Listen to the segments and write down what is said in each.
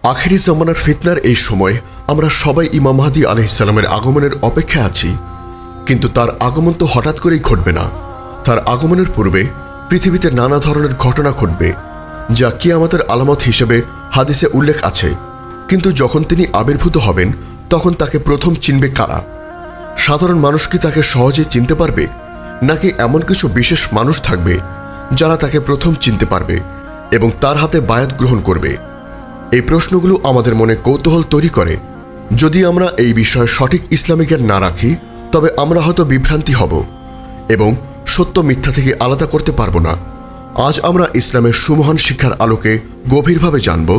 আখিরি জামানার ফিতনার এই সময় আমরা সবাই ইমাম মাহদী আলাইহিস সালামের আগমনের অপেক্ষায় আছি, কিন্তু তার আগমন তো হঠাৎ করেই ঘটবে না। তার আগমনের পূর্বে পৃথিবীতে নানা ধরনের ঘটনা ঘটবে, যা কিয়ামতের আলামত হিসেবে হাদিসে উল্লেখ আছে। কিন্তু যখন তিনি আবির্ভূত হবেন, তখন তাকে প্রথম চিনবে কারা? সাধারণ মানুষ কি তাকে সহজে চিনতে পারবে, নাকি এমন কিছু বিশেষ মানুষ থাকবে যারা তাকে প্রথম চিনতে পারবে এবং তার হাতে বায়াত গ্রহণ করবে? এই প্রশ্নগুলো আমাদের মনে কৌতূহল তৈরি করে। যদি আমরা এই বিষয়ে সঠিক ইসলামী জ্ঞান না রাখি, তবে আমরা হয়তো বিভ্রান্তি হব এবং সত্য মিথ্যা থেকে আলাদা করতে পারব না। আজ আমরা ইসলামের সুমহান শিক্ষার আলোকে গভীরভাবে জানব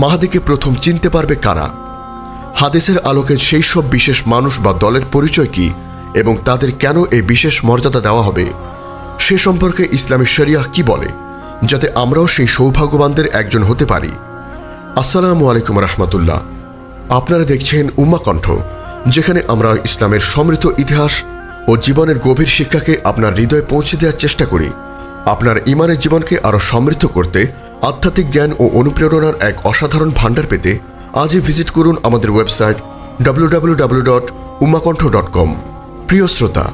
মাহদীকে প্রথম চিনতে পারবে কারা, হাদিসের আলোকে সেই সব বিশেষ মানুষ বা দলের পরিচয় কি এবং তাদের কেন এই বিশেষ মর্যাদা দেওয়া হবে, সে সম্পর্কে ইসলামী শরিয়াহ কি বলে, যাতে আমরাও সেই সৌভাগ্যবানদের একজন হতে পারি। আসসালামু আলাইকুম রহমতুল্লাহ। আপনারা দেখছেন উম্মাহ কণ্ঠ, যেখানে আমরা ইসলামের সমৃদ্ধ ইতিহাস ও জীবনের গভীর শিক্ষাকে আপনার হৃদয়ে পৌঁছে দেওয়ার চেষ্টা করি। আপনার ঈমানের জীবনকে আরও সমৃদ্ধ করতে আধ্যাত্মিক জ্ঞান ও অনুপ্রেরণার এক অসাধারণ ভাণ্ডার পেতে আজই ভিজিট করুন আমাদের ওয়েবসাইট www.ummahkontho.com। প্রিয় শ্রোতা,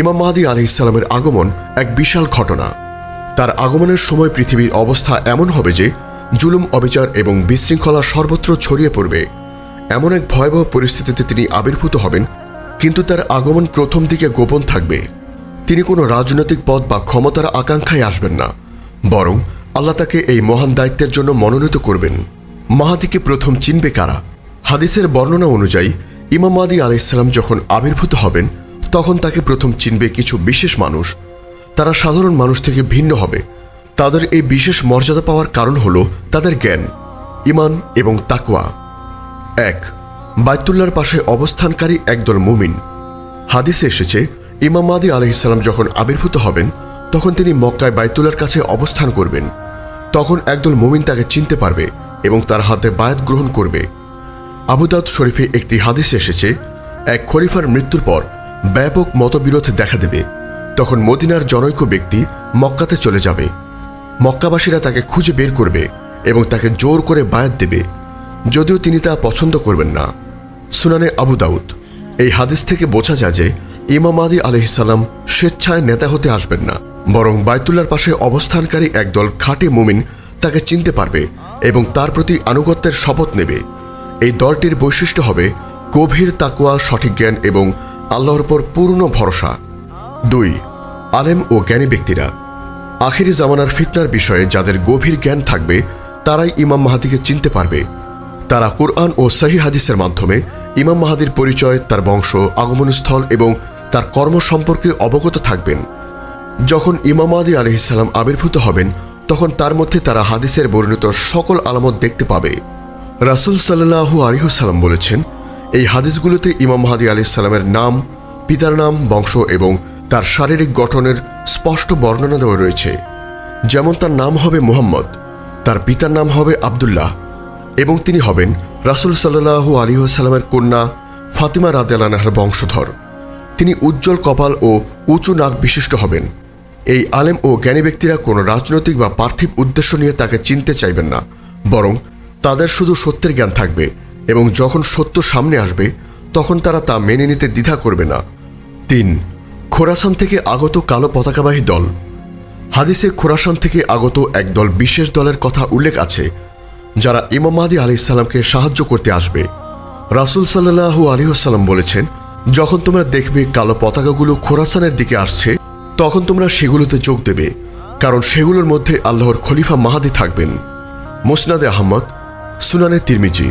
ইমাম মাহদী আলাইহিস সালামের আগমন এক বিশাল ঘটনা। তার আগমনের সময় পৃথিবীর অবস্থা এমন হবে যে জুলুম, অবিচার এবং বিশৃঙ্খলা সর্বত্র ছড়িয়ে পড়বে। এমন এক ভয়াবহ পরিস্থিতিতে তিনি আবির্ভূত হবেন, কিন্তু তার আগমন প্রথম দিকে গোপন থাকবে। তিনি কোনো রাজনৈতিক পদ বা ক্ষমতার আকাঙ্ক্ষায় আসবেন না, বরং আল্লাহ তাকে এই মহান দায়িত্বের জন্য মনোনীত করবেন। মাহদীকে প্রথম চিনবে কারা? হাদিসের বর্ণনা অনুযায়ী ইমাম মাহদী আলাইহিস সালাম যখন আবির্ভূত হবেন, তখন তাকে প্রথম চিনবে কিছু বিশেষ মানুষ। তারা সাধারণ মানুষ থেকে ভিন্ন হবে। তাদের এই বিশেষ মর্যাদা পাওয়ার কারণ হল তাদের জ্ঞান, ঈমান এবং তাকওয়া। 1. বাইতুল্লাহর পাশে অবস্থানকারী একদল মুমিন। হাদিসে এসেছে, ইমাম মাহদী আলাইহিস সালাম যখন আবির্ভূত হবেন, তখন তিনি মক্কায় বাইতুল্লাহর কাছে অবস্থান করবেন। তখন একদল মুমিন তাকে চিনতে পারবে এবং তার হাতে বায়াত গ্রহণ করবে। আবু দাউদ শরীফে একটি হাদিসে এসেছে, এক খলিফার মৃত্যুর পর ব্যাপক মতবিরোধ দেখা দেবে। তখন মদিনার জনৈক ব্যক্তি মক্কাতে চলে যাবে। মক্কাবাসীরা তাকে খুঁজে বের করবে এবং তাকে জোর করে বায়াত দেবে, যদিও তিনি তা পছন্দ করবেন না। সুনানে আবু দাউদ। এই হাদিস থেকে বোঝা যায় যে ইমাম মাহদী আলাইহিস সালাম স্বেচ্ছায় নেতা হতে আসবেন না, বরং বাইতুল্লাহর পাশে অবস্থানকারী একদল খাঁটি মুমিন তাকে চিনতে পারবে এবং তার প্রতি আনুগত্যের শপথ নেবে। এই দলটির বৈশিষ্ট্য হবে গভীর তাকওয়া, সঠিক জ্ঞান এবং আল্লাহর উপর পূর্ণ ভরসা। 2. আলেম ও জ্ঞানী ব্যক্তিরা। আখিরি জামানার ফিতনার বিষয়ে যাদের গভীর জ্ঞান থাকবে, তারাই ইমাম মাহদীকে চিনতে পারবে। তারা কুরআন ও সহিহ হাদিসের মাধ্যমে ইমাম মাহদীর পরিচয়, তার বংশ, আগমনস্থল এবং তার কর্ম সম্পর্কে অবগত থাকবেন। যখন ইমাম মাহদী আলাইহিস সালাম আবির্ভূত হবেন, তখন তার মধ্যে তারা হাদিসের বর্ণিত সকল আলামত দেখতে পাবে। রাসূল সাল্লাল্লাহু আলাইহি ওয়াসাল্লাম বলেছেন, এই হাদিসগুলোতে ইমাম মাহদী আলাইহিস সালামের নাম, পিতার নাম, বংশ এবং তার শারীরিক গঠনের স্পষ্ট বর্ণনা দেওয়া রয়েছে। যেমন তার নাম হবে মুহাম্মদ, তার পিতার নাম হবে আব্দুল্লাহ এবং তিনি হবেন রাসূল সাল্লাল্লাহু আলাইহি ওয়াসাল্লামের কন্যা ফাতিমা রাদিয়াল্লাহু আনহার বংশধর। তিনি উজ্জ্বল কপাল ও উঁচু নাক বিশিষ্ট হবেন। এই আলেম ও জ্ঞানী ব্যক্তিরা কোনো রাজনৈতিক বা পার্থিব উদ্দেশ্য নিয়ে তাকে চিনতে চাইবেন না, বরং তাদের শুধু সত্যের জ্ঞান থাকবে এবং যখন সত্য সামনে আসবে, তখন তারা তা মেনে নিতে দ্বিধা করবে না। 3. খোরাসান থেকে আগত কালো পতাকাবাহী দল। হাদিসে খোরাসান থেকে আগত একদল বিশেষ দলের কথা উল্লেখ আছে, যারা ইমাম মাহদী আলাইহিস সালামকে সাহায্য করতে আসবে। রাসূল সাল্লাল্লাহু আলাইহি ওয়াসাল্লাম বলেছেন, যখন তোমরা দেখবে কালো পতাকাগুলো খোরাসানের দিকে আসছে, তখন তোমরা সেগুলোতে যোগ দেবে, কারণ সেগুলোর মধ্যে আল্লাহর খলিফা মাহদী থাকবেন। মুসনাদে আহমদ, সুনানে তিরমিজি।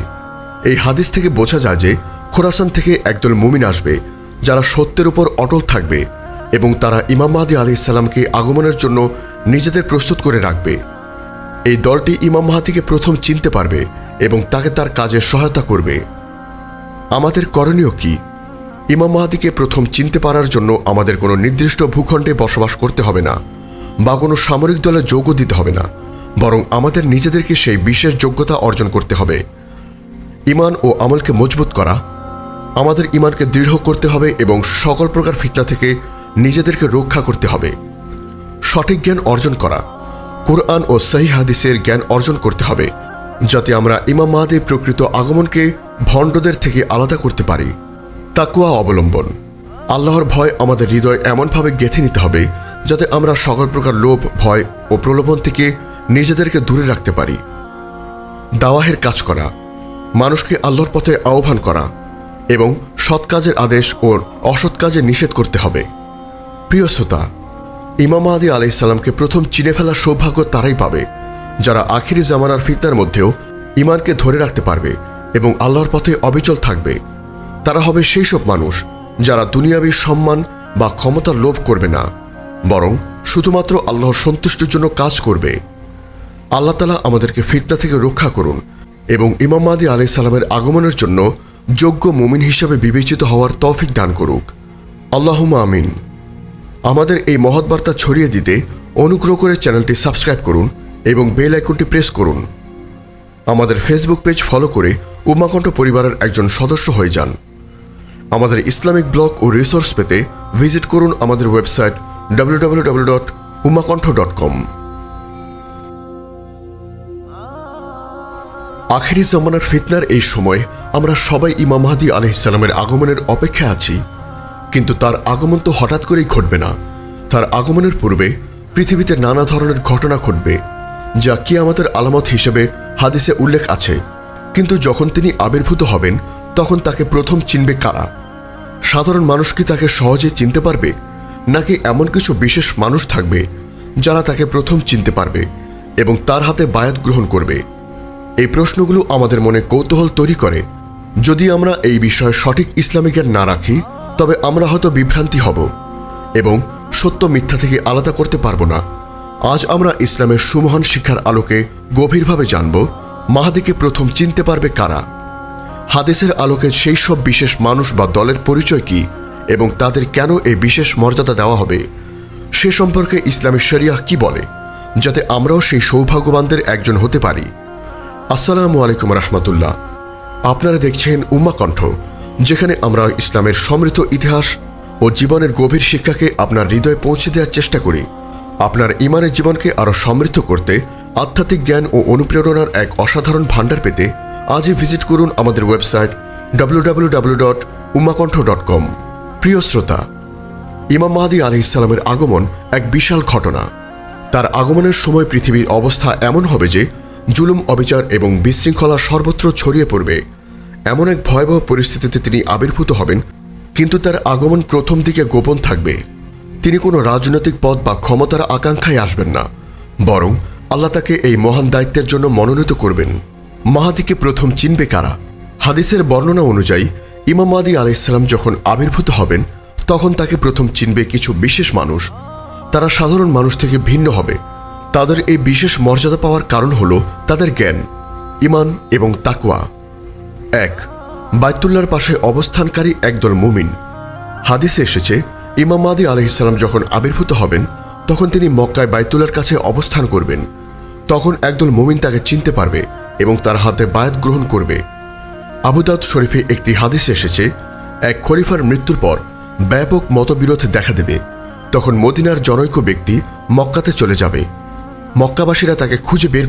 এই হাদিস থেকে বোঝা যায় যে খোরাসান থেকে একদল মুমিন আসবে, যারা সত্যের উপর অটল থাকবে এবং তারা ইমাম মাহদী আলাইহিস সালামকে আগমনের জন্য নিজেদের প্রস্তুত করে রাখবে। এই দলটি ইমাম মাহদীকে প্রথম চিনতে পারবে এবং তাকে তার কাজে সহায়তা করবে। আমাদের করণীয় কি? ইমাম মাহদীকে প্রথম চিনতে পারার জন্য আমাদের কোনো নির্দিষ্ট ভূখণ্ডে বসবাস করতে হবে না বা কোনো সামরিক দলে যোগ দিতে হবে না, বরং আমাদের নিজেদেরকে সেই বিশেষ যোগ্যতা অর্জন করতে হবে। ঈমান ও আমলকে মজবুত করা, আমাদের ঈমানকে দৃঢ় করতে হবে এবং সকল প্রকার ফিতনা থেকে নিজেদেরকে রক্ষা করতে হবে। সঠিক জ্ঞান অর্জন করা, কুরআন ও সহিহ হাদিসের জ্ঞান অর্জন করতে হবে যাতে আমরা ইমাম মাহদীর প্রকৃত আগমনকে ভণ্ডদের থেকে আলাদা করতে পারি। তাকওয়া অবলম্বন। আল্লাহর ভয় আমাদের হৃদয় এমনভাবে গেঁথে নিতে হবে যাতে আমরা সকল প্রকার লোভ, ভয় ও প্রলোভন থেকে নিজেদেরকে দূরে রাখতে পারি। দাওয়াহের কাজ করা, মানুষকে আল্লাহর পথে আহ্বান করা এবং সৎ কাজের আদেশ ও অসৎ কাজে নিষেধ করতে হবে। প্রিয় শ্রোতা, ইমাম মাহদী আলাইহিস সালামকে প্রথম চিনে ফেলার সৌভাগ্য তারাই পাবে যারা আখিরি জামানার ফিতনার মধ্যেও ঈমানকে ধরে রাখতে পারবে এবং আল্লাহর পথে অবিচল থাকবে। তারা হবে সেই সব মানুষ যারা দুনিয়াবী সম্মান বা ক্ষমতার লোভ করবে না, বরং শুধুমাত্র আল্লাহর সন্তুষ্টির জন্য কাজ করবে। আল্লাহ তাআলা আমাদেরকে ফিতনা থেকে রক্ষা করুন এবং ইমাম মাহদী আলাইহিস সালামের আগমনের জন্য যোগ্য মুমিন হিসেবে বিবেচিত হওয়ার তৌফিক দান করুক। আল্লাহুম্মা আমিন। আমাদের এই মহৎ বার্তা ছড়িয়ে দিতে অনুগ্রহ করে চ্যানেলটি সাবস্ক্রাইব করুন এবং বেল আইকনটি প্রেস করুন। আমাদের ফেসবুক পেজ ফলো করে উম্মাহ কণ্ঠ পরিবারের একজন সদস্য হয়ে যান। আমাদের ইসলামিক ব্লগ ও রিসোর্স পেতে ভিজিট করুন আমাদের ওয়েবসাইট www.ummahkontho.com। আখিরি জামানার ফিতনার এই সময় আমরা সবাই ইমাম মাহদী আলাইহিস সালামের আগমনের অপেক্ষায় আছি, কিন্তু তার আগমন তো হঠাৎ করেই ঘটবে না। তার আগমনের পূর্বে পৃথিবীতে নানা ধরনের ঘটনা ঘটবে যা কিয়ামতের আলামত হিসেবে হাদিসে উল্লেখ আছে। কিন্তু যখন তিনি আবির্ভূত হবেন তখন তাকে প্রথম চিনবে কারা? সাধারণ মানুষ কি তাকে সহজে চিনতে পারবে, নাকি এমন কিছু বিশেষ মানুষ থাকবে যারা তাকে প্রথম চিনতে পারবে এবং তার হাতে বায়াত গ্রহণ করবে? এই প্রশ্নগুলো আমাদের মনে কৌতূহল তৈরি করে। যদি আমরা এই বিষয়ে সঠিক ইসলামী জ্ঞান না রাখি তবে আমরা হয়তো বিভ্রান্তি হব এবং সত্য মিথ্যা থেকে আলাদা করতে পারব না। আজ আমরা ইসলামের সুমহান শিক্ষার আলোকে গভীরভাবে জানব মাহদীকে প্রথম চিনতে পারবে কারা, হাদিসের আলোকে সেই সব বিশেষ মানুষ বা দলের পরিচয় কি এবং তাদের কেন এই বিশেষ মর্যাদা দেওয়া হবে, সে সম্পর্কে ইসলামী শরিয়াহ কি বলে, যাতে আমরাও সেই সৌভাগ্যবানদের একজন হতে পারি। আসসালামু আলাইকুম রহমতুল্লাহ। আপনারা দেখছেন উম্মাহ কণ্ঠ, যেখানে আমরা ইসলামের সমৃদ্ধ ইতিহাস ও জীবনের গভীর শিক্ষাকে আপনার হৃদয়ে পৌঁছে দেওয়ার চেষ্টা করি। আপনার ঈমানের জীবনকে আরও সমৃদ্ধ করতে আধ্যাত্মিক জ্ঞান ও অনুপ্রেরণার এক অসাধারণ ভাণ্ডার পেতে আজই ভিজিট করুন আমাদের ওয়েবসাইট www.ummahkontho.com। প্রিয় শ্রোতা, ইমাম মাহদী আলাইহিস সালামের আগমন এক বিশাল ঘটনা। তার আগমনের সময় পৃথিবীর অবস্থা এমন হবে যে জুলুম, অবিচার এবং বিশৃঙ্খলা সর্বত্র ছড়িয়ে পড়বে। এমন এক ভয়াবহ পরিস্থিতিতে তিনি আবির্ভূত হবেন, কিন্তু তার আগমন প্রথম দিকে গোপন থাকবে। তিনি কোনো রাজনৈতিক পদ বা ক্ষমতার আকাঙ্ক্ষায় আসবেন না, বরং আল্লাহ তাকে এই মহান দায়িত্বের জন্য মনোনীত করবেন। মাহদীকে প্রথম চিনবে কারা? হাদিসের বর্ণনা অনুযায়ী ইমাম মাহদী আলাইহিস সালাম যখন আবির্ভূত হবেন তখন তাকে প্রথম চিনবে কিছু বিশেষ মানুষ। তারা সাধারণ মানুষ থেকে ভিন্ন হবে। তাদের এই বিশেষ মর্যাদা পাওয়ার কারণ হল তাদের জ্ঞান, ঈমান এবং তাকওয়া। 1. বাইতুল্লাহর পাশে অবস্থানকারী একদল মুমিন। হাদিসে এসেছে ইমাম মাহদী আলাইহিস সালাম যখন আবির্ভূত হবেন তখন তিনি মক্কায় বাইতুল্লাহর কাছে অবস্থান করবেন। তখন একদল মুমিন তাকে চিনতে পারবে এবং তার হাতে বায়াত গ্রহণ করবে। আবু দাউদ শরীফে একটি হাদিসে এসেছে, এক খলিফার মৃত্যুর পর ব্যাপক মতবিরোধ দেখা দেবে। তখন মদিনার জনৈক ব্যক্তি মক্কাতে চলে যাবে। মক্কাবাসীরা তাকে খুঁজে বের